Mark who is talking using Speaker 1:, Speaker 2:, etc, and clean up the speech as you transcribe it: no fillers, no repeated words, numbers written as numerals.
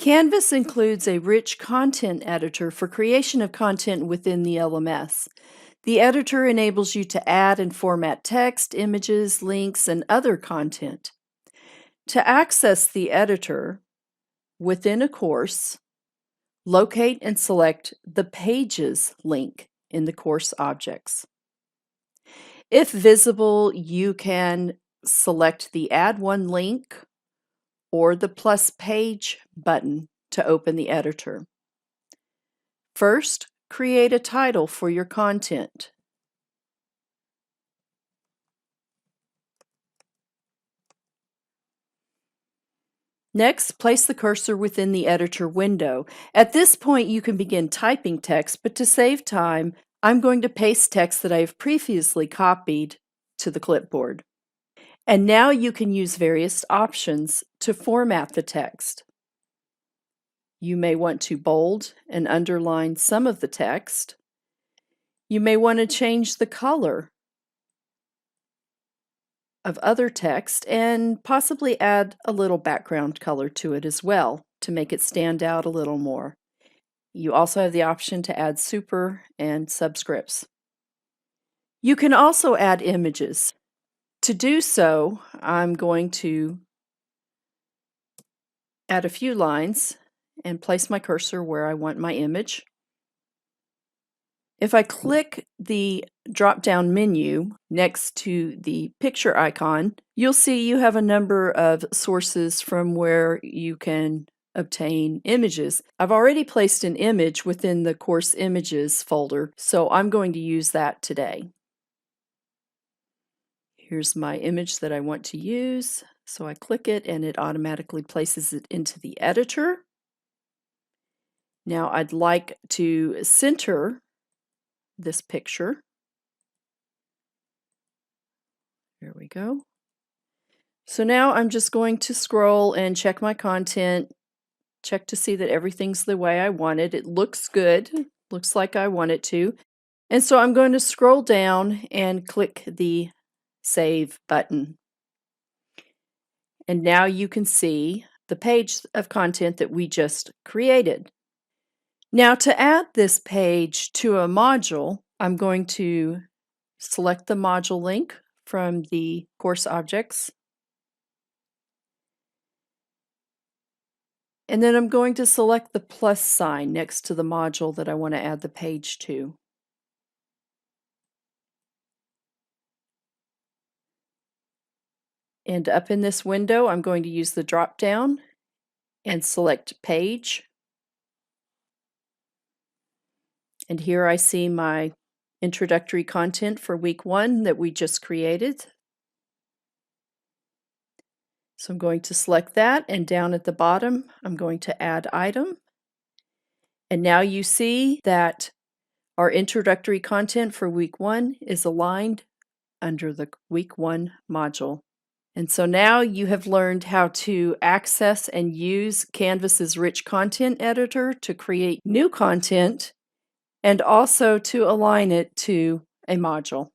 Speaker 1: Canvas includes a rich content editor for creation of content within the LMS. The editor enables you to add and format text, images, links, and other content. To access the editor within a course, locate and select the Pages link in the course objects. If visible, you can select the Add One link or the plus page button to open the editor. First, create a title for your content. Next, place the cursor within the editor window. At this point, you can begin typing text, but to save time, I'm going to paste text that I have previously copied to the clipboard. And now you can use various options to format the text. You may want to bold and underline some of the text. You may want to change the color of other text and possibly add a little background color to it as well to make it stand out a little more. You also have the option to add super and subscripts. You can also add images. To do so, I'm going to add a few lines and place my cursor where I want my image. If I click the drop-down menu next to the picture icon, you'll see you have a number of sources from where you can obtain images. I've already placed an image within the Course Images folder, so I'm going to use that today. Here's my image that I want to use, so I click it and it automatically places it into the editor. Now I'd like to center this picture. There we go. So now I'm just going to scroll and check my content, check to see that everything's the way I want it. It looks good, looks like I want it to. And so I'm going to scroll down and click the Save button. And now you can see the page of content that we just created. Now to add this page to a module, I'm going to select the module link from the course objects. And then I'm going to select the plus sign next to the module that I want to add the page to. And up in this window, I'm going to use the drop down and select Page. And here I see my introductory content for week 1 that we just created. So I'm going to select that, and down at the bottom, I'm going to add item. And now you see that our introductory content for week 1 is aligned under the week 1 module. And so now you have learned how to access and use Canvas's rich content editor to create new content and also to align it to a module.